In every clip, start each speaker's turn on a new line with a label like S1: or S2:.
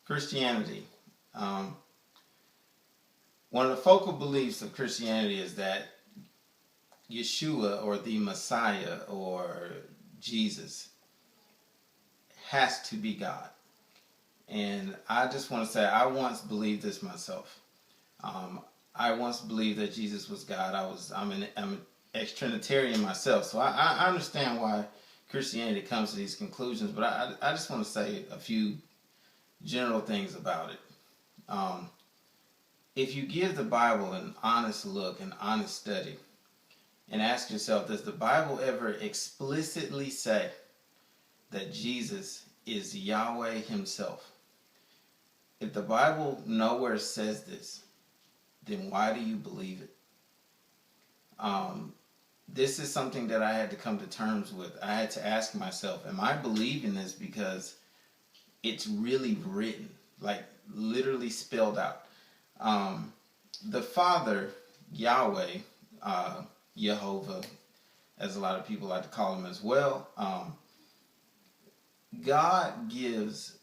S1: Christianity. Um, One of the focal beliefs of Christianity is that Yahshua, or the Messiah, or Jesus has to be God. And I just want to say, I once believed this myself. I once believed that Jesus was God. I'm an ex-Trinitarian myself, so I understand why Christianity comes to these conclusions. But I just want to say a few general things about it. If you give the Bible an honest look, an honest study, and ask yourself, does the Bible ever explicitly say that Jesus is Yahweh himself? If the Bible nowhere says this, then why do you believe it? This is something that I had to come to terms with. I had to ask myself, am I believing this because it's really written, like literally spelled out? The Father, Yahweh, Jehovah, as a lot of people like to call him as well, God gives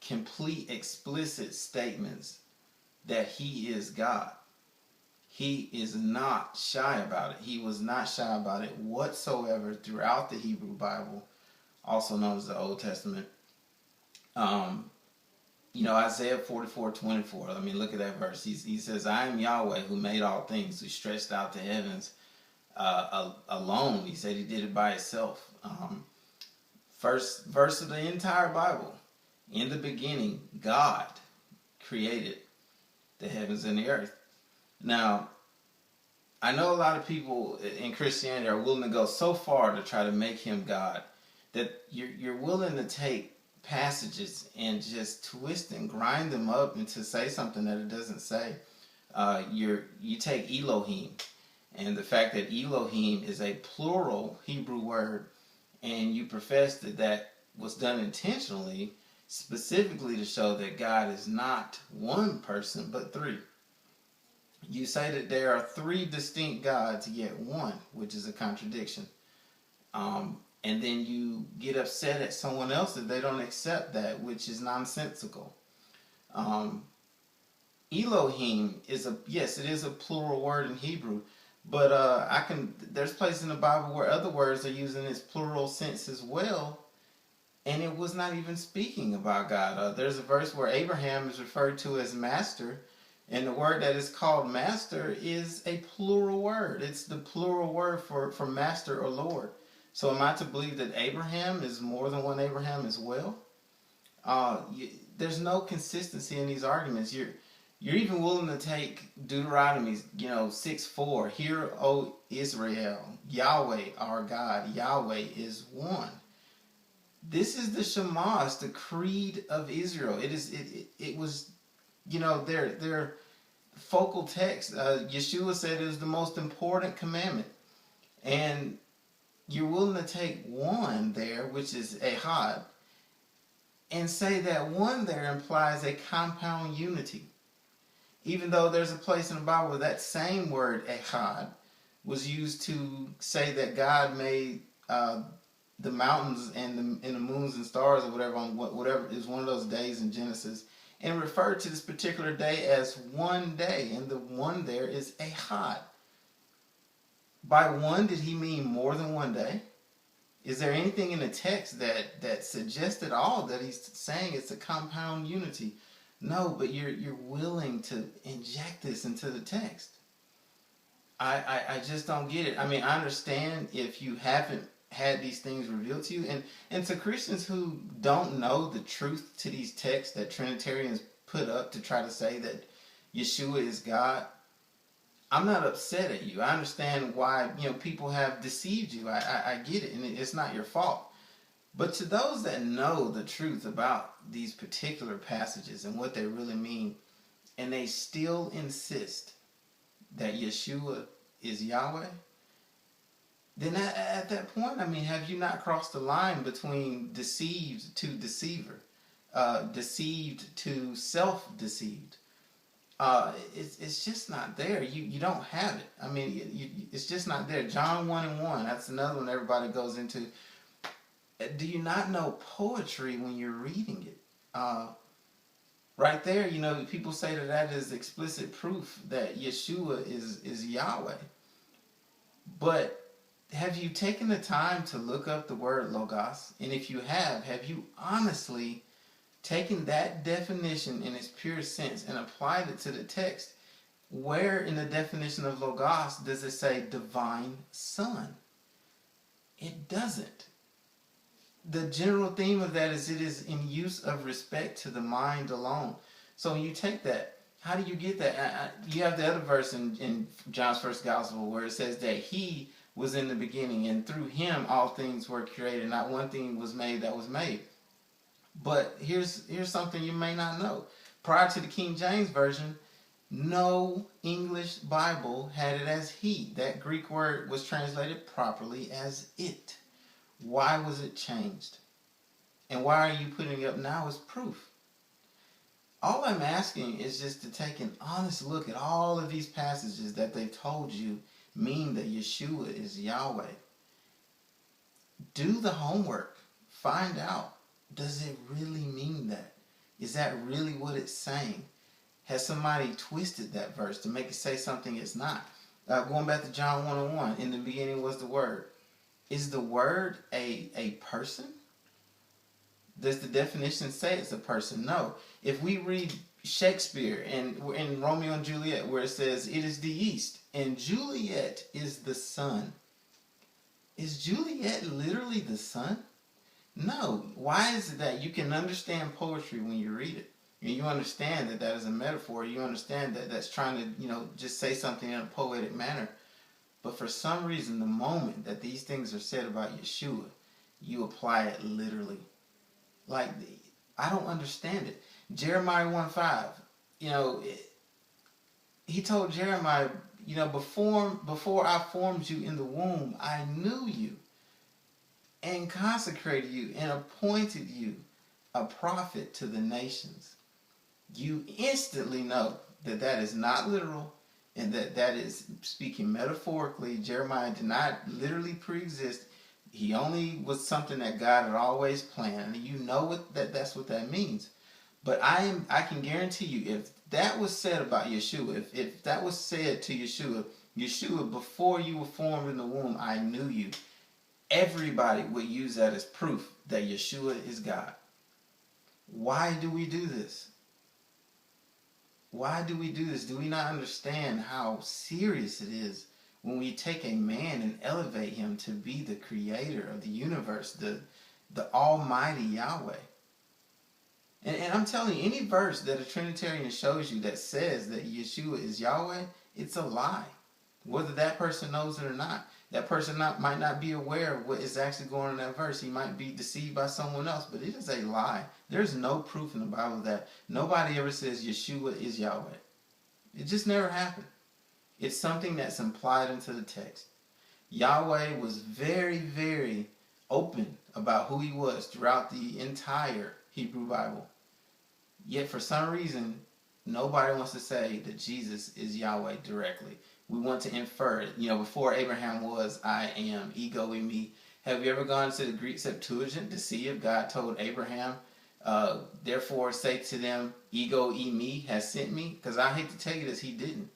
S1: complete, explicit statements that he is God. He is not shy about it. He was not shy about it whatsoever throughout the Hebrew Bible, also known as the Old Testament. Isaiah 44:24. I mean, look at that verse. He says, I am Yahweh who made all things, who stretched out the heavens alone. He said he did it by himself. First verse of the entire Bible. In the beginning, God created the heavens and the earth. Now, I know a lot of people in Christianity are willing to go so far to try to make him God that you're willing to take passages and just twist and grind them up and to say something that it doesn't say. You take Elohim, and the fact that Elohim is a plural Hebrew word, and you profess that was done intentionally, specifically to show that God is not one person but three. You say that there are three distinct gods yet one, which is a contradiction. And then you get upset at someone else if they don't accept that, which is nonsensical. Elohim is it is a plural word in Hebrew, but there's places in the Bible where other words are used in its plural sense as well, and it was not even speaking about God. There's a verse where Abraham is referred to as master, and the word that is called master is a plural word. It's the plural word for master or Lord. So am I to believe that Abraham is more than one Abraham as well? There's no consistency in these arguments. You're even willing to take Deuteronomy, 6:4. Hear, O Israel, Yahweh our God, Yahweh is one. This is the Shema, it's the creed of Israel. It was, their focal text. Yahshua said it was the most important commandment, and you're willing to take one there, which is Ehad, and say that one there implies a compound unity. Even though there's a place in the Bible where that same word, Ehad, was used to say that God made the mountains and the moons and stars or whatever on whatever is one of those days in Genesis, and referred to this particular day as one day, and the one there is Ehad. By one, did he mean more than one day? Is there anything in the text that suggests at all that he's saying it's a compound unity? No, but you're willing to inject this into the text. I just don't get it. I mean, I understand if you haven't had these things revealed to you, and to Christians who don't know the truth to these texts that Trinitarians put up to try to say that Yahshua is God, I'm not upset at you. I understand why people have deceived you. I get it, and it's not your fault. But to those that know the truth about these particular passages and what they really mean, and they still insist that Yahshua is Yahweh, then at that point, I mean, have you not crossed the line between deceived to deceiver, deceived to self-deceived? It's just not there. You don't have it. I mean, it's just not there. John 1:1, that's another one everybody goes into. Do you not know poetry when you're reading it? Right there, people say that is explicit proof that Yahshua is Yahweh. But have you taken the time to look up the word logos? And if you have you honestly taken that definition in its pure sense and applied it to the text? Where in the definition of logos does it say divine son? It doesn't. The general theme of that is it is in use of respect to the mind alone. So when you take that, how do you get that? You have the other verse in John's first gospel where it says that he was in the beginning and through him all things were created. Not one thing was made that was made. But here's something you may not know. Prior to the King James Version, no English Bible had it as he. That Greek word was translated properly as it. Why was it changed? And why are you putting it up now as proof? All I'm asking is just to take an honest look at all of these passages that they've told you mean that Yahshua is Yahweh. Do the homework. Find out. Does it really mean that? Is that really what it's saying? Has somebody twisted that verse to make it say something it's not? Going back to John 1:1, in the beginning was the Word. Is the Word a person? Does the definition say it's a person? No. If we read Shakespeare and in Romeo and Juliet where it says it is the yeast and Juliet is the sun, is Juliet literally the sun? No. Why is it that you can understand poetry when you read it? And you understand that is a metaphor. You understand that that's trying to, just say something in a poetic manner. But for some reason, the moment that these things are said about Yahshua, you apply it literally. Like, I don't understand it. Jeremiah 1:5, he told Jeremiah, before I formed you in the womb, I knew you and consecrated you and appointed you a prophet to the nations. You instantly know that is not literal and that is speaking metaphorically. Jeremiah did not literally pre-exist. He only was something that God had always planned. And you know that's what that means. But I can guarantee you, if that was said about Yahshua, if that was said to Yahshua, before you were formed in the womb, I knew you, everybody would use that as proof that Yahshua is God. Why do we do this? Why do we do this? Do we not understand how serious it is when we take a man and elevate him to be the creator of the universe, the almighty Yahweh? And I'm telling you, any verse that a Trinitarian shows you that says that Yahshua is Yahweh, it's a lie. Whether that person knows it or not. That person might not be aware of what is actually going on in that verse. He might be deceived by someone else, but it is a lie. There's no proof in the Bible that nobody ever says Yahshua is Yahweh. It just never happened. It's something that's implied into the text. Yahweh was very, very open about who he was throughout the entire Hebrew Bible. Yet for some reason, nobody wants to say that Jesus is Yahweh directly. We want to infer it. Before Abraham was, I am, ego in me. Have you ever gone to the Greek Septuagint to see if God told Abraham, therefore say to them, ego e me has sent me? Because I hate to tell you this, he didn't.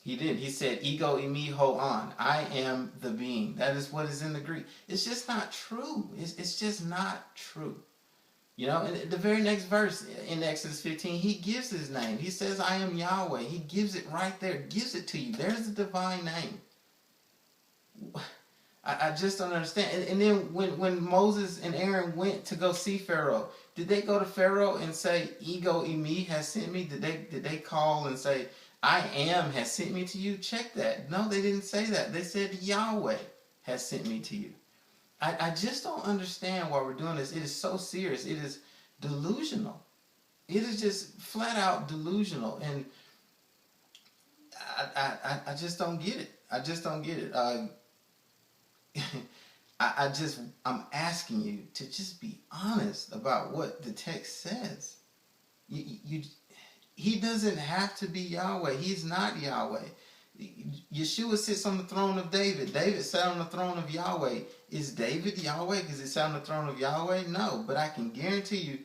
S1: He did. He said, ego e me ho on. I am the being. That is what is in the Greek. It's just not true. It's just not true. In the very next verse in Exodus 15, he gives his name. He says, I am Yahweh. He gives it right there. Gives it to you. There's the divine name. I just don't understand. And then when Moses and Aaron went to go see Pharaoh, did they go to Pharaoh and say, ego e me has sent me? Did they call and say, I am has sent me to you? Check that. No, they didn't say that. They said, Yahweh has sent me to you. I just don't understand why we're doing this. It is so serious. It is delusional. It is just flat out delusional. And I just don't get it. I just don't get it. I'm asking you to just be honest about what the text says. He doesn't have to be Yahweh. He's not Yahweh. Yahshua sits on the throne of David. David sat on the throne of Yahweh. Is David Yahweh because he sat on the throne of Yahweh? No, but I can guarantee you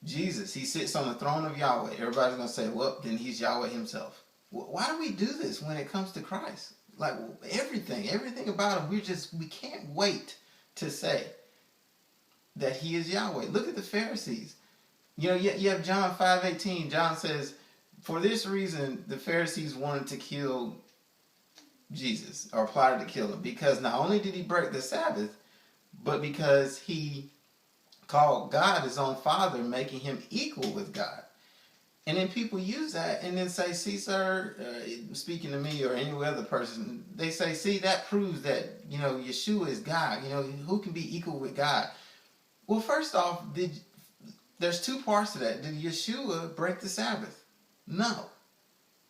S1: Jesus, he sits on the throne of Yahweh. Everybody's going to say, well, then he's Yahweh himself. Why do we do this when it comes to Christ? Like everything about him, we can't wait to say that he is Yahweh. Look at the Pharisees. You know, you have John 5:18. John says, for this reason, the Pharisees wanted to kill Jesus, or plotted to kill him, because not only did he break the Sabbath, but because he called God his own father, making him equal with God. And then people use that and then say, see, sir, speaking to me or any other person, they say, see, that proves that, you know, Yahshua is God. You know, who can be equal with God? Well, first off, there's two parts to that. Did Yahshua break the Sabbath? No.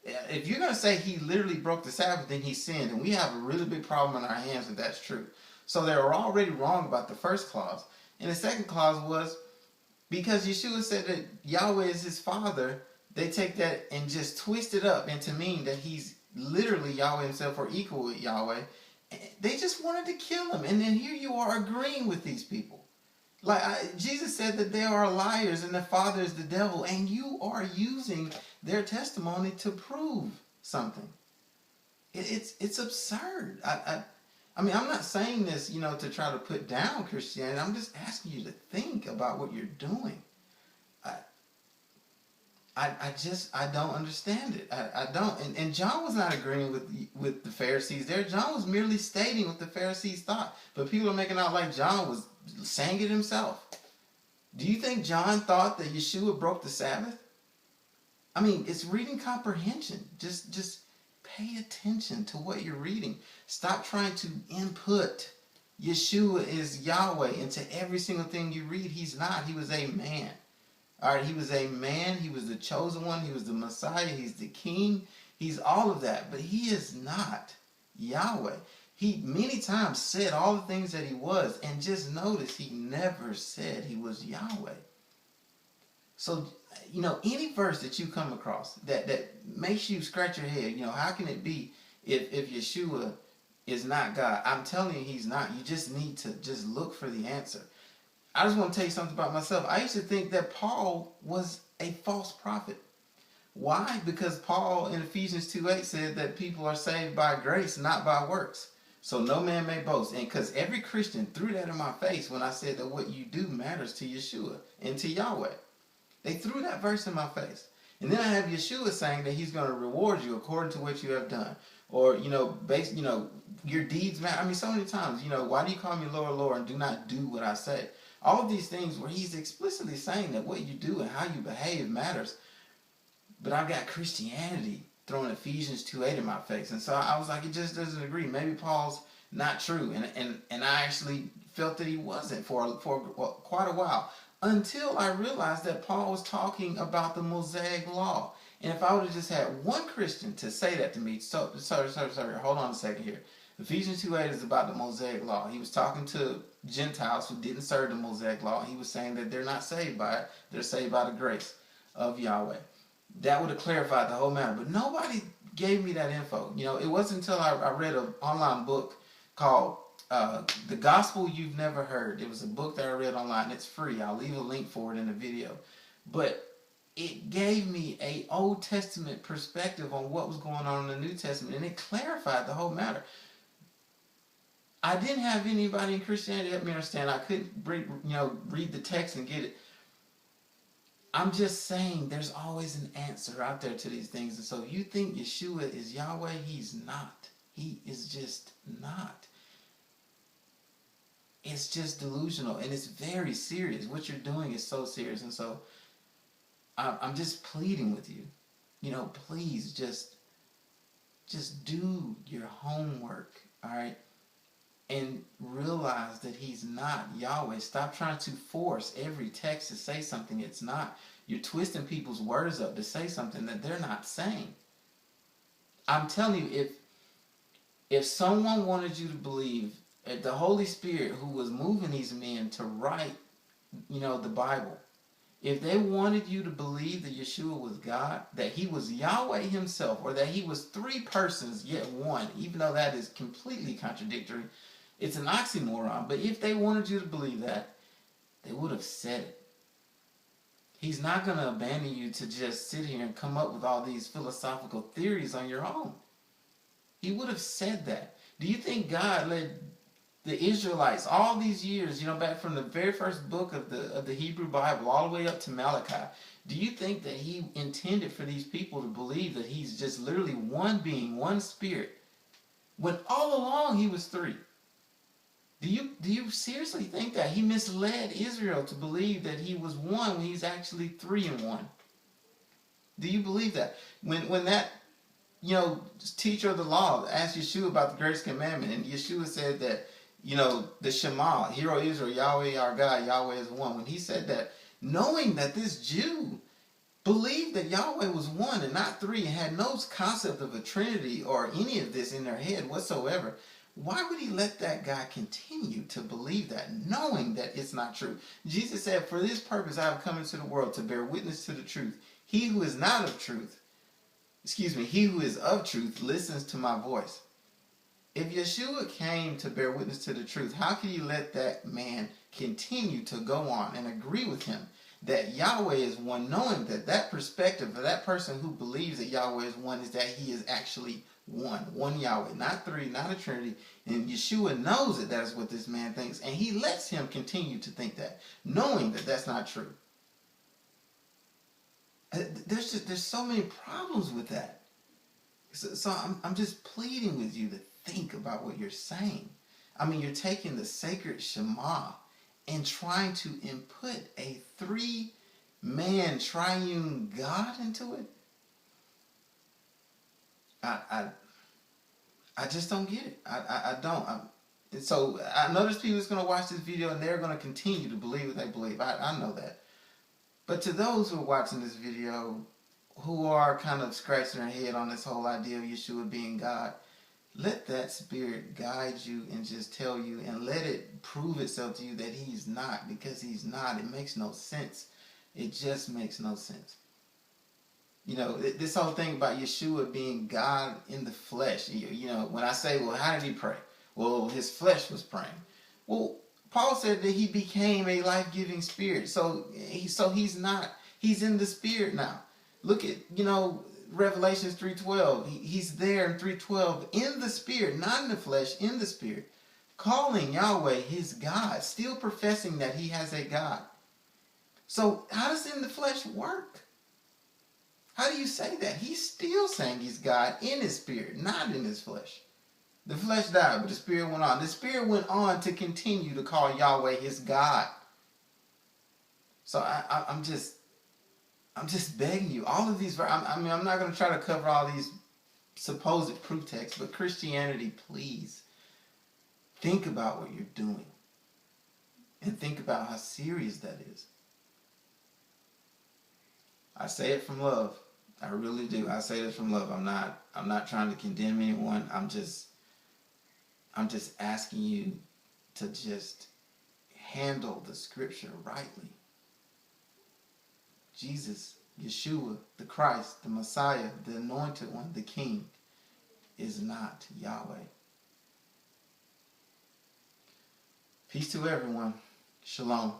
S1: If you're going to say he literally broke the Sabbath, then he sinned. And we have a really big problem in our hands if that's true. So they were already wrong about the first clause. And the second clause was, because Yahshua said that Yahweh is his father, they take that and just twist it up and to mean that he's literally Yahweh himself or equal with Yahweh. They just wanted to kill him. And then here you are agreeing with these people. Like Jesus said that they are liars and their father is the devil. And you are using their testimony to prove something. It's absurd. I mean, I'm not saying this, you know, to try to put down Christianity. I'm just asking you to think about what you're doing. I don't understand it. I don't. And John was not agreeing with the Pharisees there. John was merely stating what the Pharisees thought. But people are making out like John was saying it himself. Do you think John thought that Yahshua broke the Sabbath? I mean, it's reading comprehension. Just pay attention to what you're reading. Stop trying to input Yahshua is Yahweh into every single thing you read. He's not. He was a man. All right, he was a man. He was the chosen one. He was the Messiah. He's the king. He's all of that. But he is not Yahweh. He many times said all the things that he was. And just notice he never said he was Yahweh. So, you know, any verse that you come across that makes you scratch your head, you know, how can it be if Yahshua is not God? I'm telling you he's not. You just need to just look for the answer. I just want to tell you something about myself. I used to think that Paul was a false prophet. Why? Because Paul in Ephesians 2:8 said that people are saved by grace, not by works. So no man may boast. And because every Christian threw that in my face when I said that what you do matters to Yahshua and to Yahweh. They threw that verse in my face. And then I have Yahshua saying that he's going to reward you according to what you have done. Or, you know, your deeds matter. I mean, so many times, you know, why do you call me Lord, Lord, and do not do what I say? All of these things where he's explicitly saying that what you do and how you behave matters. But I've got Christianity throwing Ephesians 2:8 in my face. And so I was like, it just doesn't agree. Maybe Paul's not true. And I actually felt that he wasn't for quite a while. Until I realized that Paul was talking about the Mosaic law. And if I would have just had one Christian to say that to me, sorry, hold on a second here. Ephesians 2:8 is about the Mosaic law. He was talking to Gentiles who didn't serve the Mosaic law. He was saying that they're not saved by it. They're saved by the grace of Yahweh. That would have clarified the whole matter. But nobody gave me that info. You know, it wasn't until I read an online book called The Gospel You've Never Heard. It was a book that I read online. It's free. I'll leave a link for it in the video. But it gave me an Old Testament perspective on what was going on in the New Testament. And it clarified the whole matter. I didn't have anybody in Christianity help me understand. I couldn't read the text and get it. I'm just saying there's always an answer out there to these things. And so if you think Yahshua is Yahweh, he's not. He is just not. It's just delusional, and it's very serious. What you're doing is so serious. And so I'm just pleading with you. You know, please just do your homework, all right? And realize that he's not Yahweh. Stop trying to force every text to say something it's not. You're twisting people's words up to say something that they're not saying. I'm telling you, if someone wanted you to believe that the Holy Spirit who was moving these men to write, you know, the Bible, if they wanted you to believe that Yahshua was God, that he was Yahweh himself, or that he was three persons yet one, even though that is completely contradictory, it's an oxymoron. But if they wanted you to believe that, they would have said it. He's not going to abandon you to just sit here and come up with all these philosophical theories on your own. He would have said that. Do you think God led the Israelites all these years, back from the very first book of the Hebrew Bible all the way up to Malachi? Do you think that he intended for these people to believe that he's just literally one being, one spirit, when all along he was three? Do you seriously think that? He misled Israel to believe that he was one when he's actually three in one. Do you believe that? When that teacher of the law asked Yahshua about the greatest commandment, and Yahshua said that, the Shema, Hear, O Israel, Yahweh our God, Yahweh is one. When he said that, knowing that this Jew believed that Yahweh was one and not three, and had no concept of a Trinity or any of this in their head whatsoever, why would he let that guy continue to believe that, knowing that it's not true? Jesus said, for this purpose I have come into the world, to bear witness to the truth. He who is of truth listens to my voice. If Yahshua came to bear witness to the truth, how can you let that man continue to go on and agree with him that Yahweh is one, knowing that that perspective of that person who believes that Yahweh is one is that he is actually one Yahweh, not three, not a Trinity, and Yahshua knows that that is what this man thinks, and he lets him continue to think that, knowing that that's not true. There's so many problems with that. So I'm just pleading with you to think about what you're saying. I mean, you're taking the sacred Shema and trying to input a three-man triune God into it. I just don't get it. I don't. So I know there's people that's going to watch this video and they're going to continue to believe what they believe. I know that. But to those who are watching this video, who are kind of scratching their head on this whole idea of Yahshua being God, let that spirit guide you and just tell you, and let it prove itself to you that he's not, because he's not. It makes no sense. It just makes no sense. This whole thing about Yahshua being God in the flesh, when I say, well, how did he pray? Well, his flesh was praying. Well, Paul said that he became a life-giving spirit. So he's not, he's in the spirit now. Look at, Revelations 3:12. He's there in 3:12 in the spirit, not in the flesh, in the spirit, calling Yahweh his God, still professing that he has a God. So how does in the flesh work? How do you say that? He's still saying he's God in his spirit, not in his flesh. The flesh died, but the spirit went on. The spirit went on to continue to call Yahweh his God. So I'm just begging you. All of these, I'm not going to try to cover all these supposed proof texts, but Christianity, please think about what you're doing. And think about how serious that is. I say it from love. I really do. I say this from love. I'm not trying to condemn anyone. I'm just asking you to just handle the scripture rightly. Jesus, Yahshua, the Christ, the Messiah, the Anointed One, the King, is not Yahweh. Peace to everyone. Shalom.